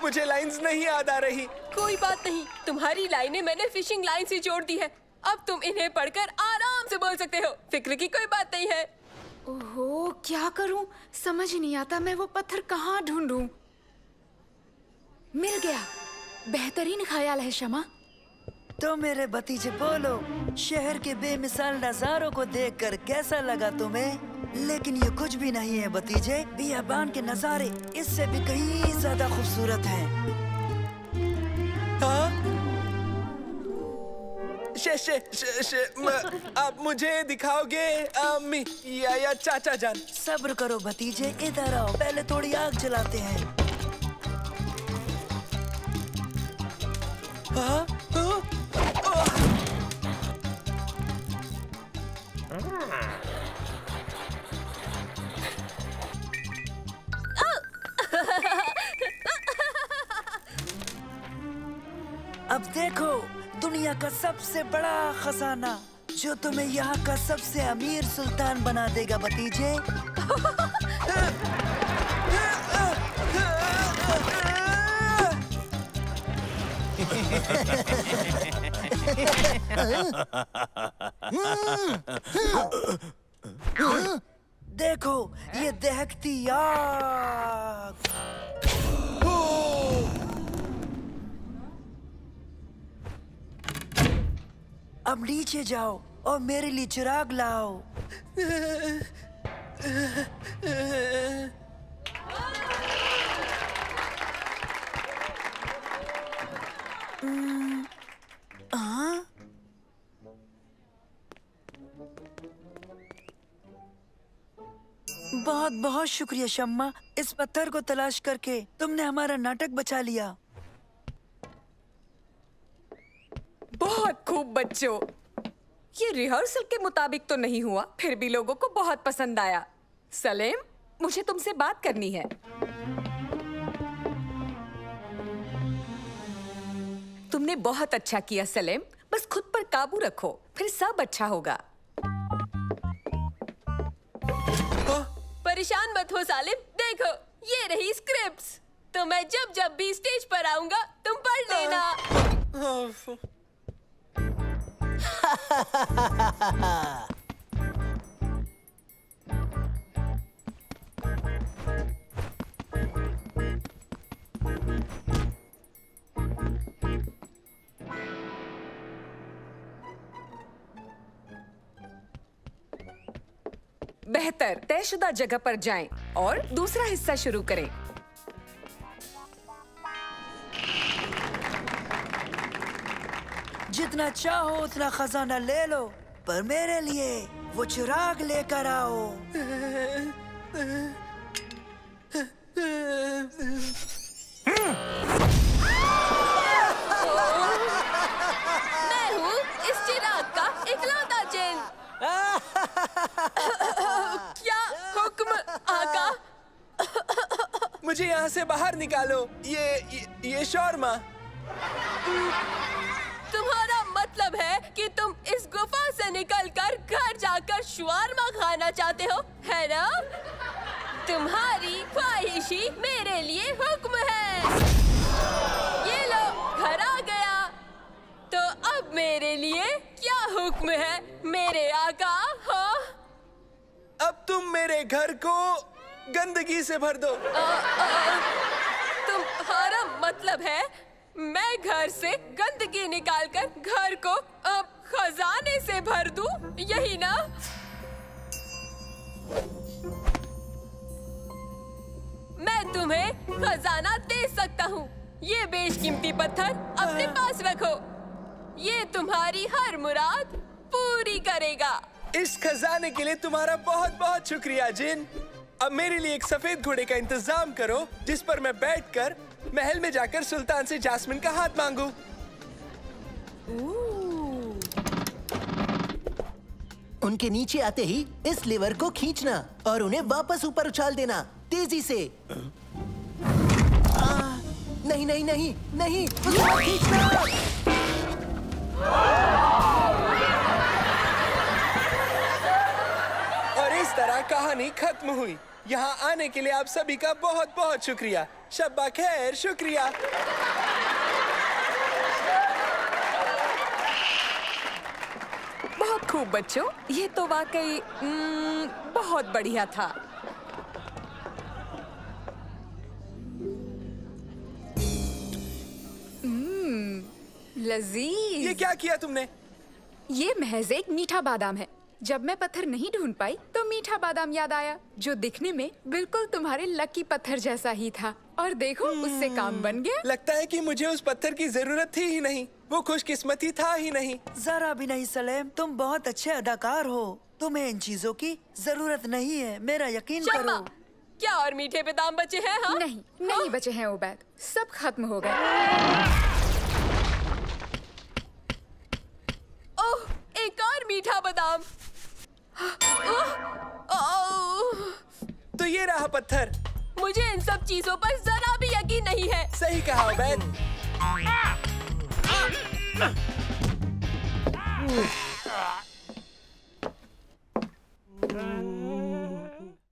मुझे लाइंस नहीं याद आ रही। कोई बात नहीं, तुम्हारी लाइनें मैंने फिशिंग लाइन से जोड़ दी है। अब तुम इन्हें पढ़कर आराम से बोल सकते हो, फिक्र की कोई बात नहीं है। ओहो, क्या करूं? समझ नहीं आता मैं वो पत्थर कहाँ ढूंढूं। मिल गया, बेहतरीन ख्याल है शमा। तो मेरे भतीजे बोलो, शहर के बेमिसाल नजारों को देखकर कैसा लगा तुम्हें? लेकिन ये कुछ भी नहीं है भतीजे, बियाबान के नजारे इससे भी कहीं ज्यादा खूबसूरत हैं। आप मुझे दिखाओगे अम्मी या चाचा जान? सब्र करो भतीजे, इधर आओ, पहले थोड़ी आग जलाते हैं। अब देखो, दुनिया का सबसे बड़ा खजाना, जो तुम्हें यहाँ का सबसे अमीर सुल्तान बना देगा भतीजे। देखो, ये दहकती आग। अब नीचे जाओ और मेरे लिए चिराग लाओ। बहुत बहुत शुक्रिया शम्मा, इस पत्थर को तलाश करके तुमने हमारा नाटक बचा लिया। बहुत खूब बच्चों, ये रिहर्सल के मुताबिक तो नहीं हुआ, फिर भी लोगों को बहुत पसंद आया। सलेम, मुझे तुमसे बात करनी है। तुमने बहुत अच्छा किया सलेम, बस खुद पर काबू रखो, फिर सब अच्छा होगा। परेशान मत हो सालिम, देखो ये रही स्क्रिप्ट्स, तो मैं जब जब भी स्टेज पर आऊंगा तुम पढ़ लेना। बेहतर, तयशुदा जगह पर जाएं और दूसरा हिस्सा शुरू करें। जितना चाहो उतना खजाना ले लो, पर मेरे लिए वो चिराग लेकर आओ। मैं हूँ इस चिराग का इकलौता जिन। क्या हुक्म आका? मुझे यहाँ से बाहर निकालो, ये शौरमा। तुम्हारा मतलब है कि तुम इस गुफा से निकलकर घर जाकर शवारमा खाना चाहते हो, है ना? तुम्हारी ख्वाहिशी मेरे लिए हुक्म है। ये लो, घर आ गया। तो अब मेरे लिए क्या हुक्म है मेरे आका? हाँ? अब तुम मेरे घर को गंदगी से भर दो। तुम तुम्हारा मतलब है मैं घर से गंदगी निकालकर घर को अब खजाने से भर दूं, यही ना? मैं तुम्हें खजाना दे सकता हूँ। ये बेशकीमती पत्थर अपने पास रखो। ये तुम्हारी हर मुराद पूरी करेगा। इस खजाने के लिए तुम्हारा बहुत बहुत शुक्रिया जिन। अब मेरे लिए एक सफेद घोड़े का इंतजाम करो जिस पर मैं बैठकर महल में जाकर सुल्तान से जास्मिन का हाथ मांगू। उनके नीचे आते ही इस लीवर को खींचना और उन्हें वापस ऊपर उछाल देना तेजी से। नहीं नहीं नहीं नहीं, उसको खींचना। और इस तरह कहानी खत्म हुई। यहाँ आने के लिए आप सभी का बहुत बहुत शुक्रिया। शब्बा खैर, शुक्रिया। बहुत खूब बच्चों, ये तो वाकई बहुत बढ़िया था। लजीज। ये क्या किया तुमने? ये महज एक मीठा बादाम है। जब मैं पत्थर नहीं ढूंढ पाई तो मीठा बादाम याद आया, जो दिखने में बिल्कुल तुम्हारे लकी पत्थर जैसा ही था। और देखो, उससे काम बन गया। लगता है कि मुझे उस पत्थर की जरूरत थी ही नहीं। वो खुशकिस्मती था ही नहीं। जरा भी नहीं सलेम, तुम बहुत अच्छे अदाकार हो। तुम्हें इन चीजों की जरूरत नहीं है, मेरा यकीन करो। क्या और मीठे बादाम बचे हैं? हाँ? नहीं बचे हैं उबैद, सब खत्म हो गए। ओह, एक और मीठा बादाम। तो ये रहा पत्थर। मुझे इन सब चीजों पर जरा भी यकीन नहीं है। सही कहा उबैद।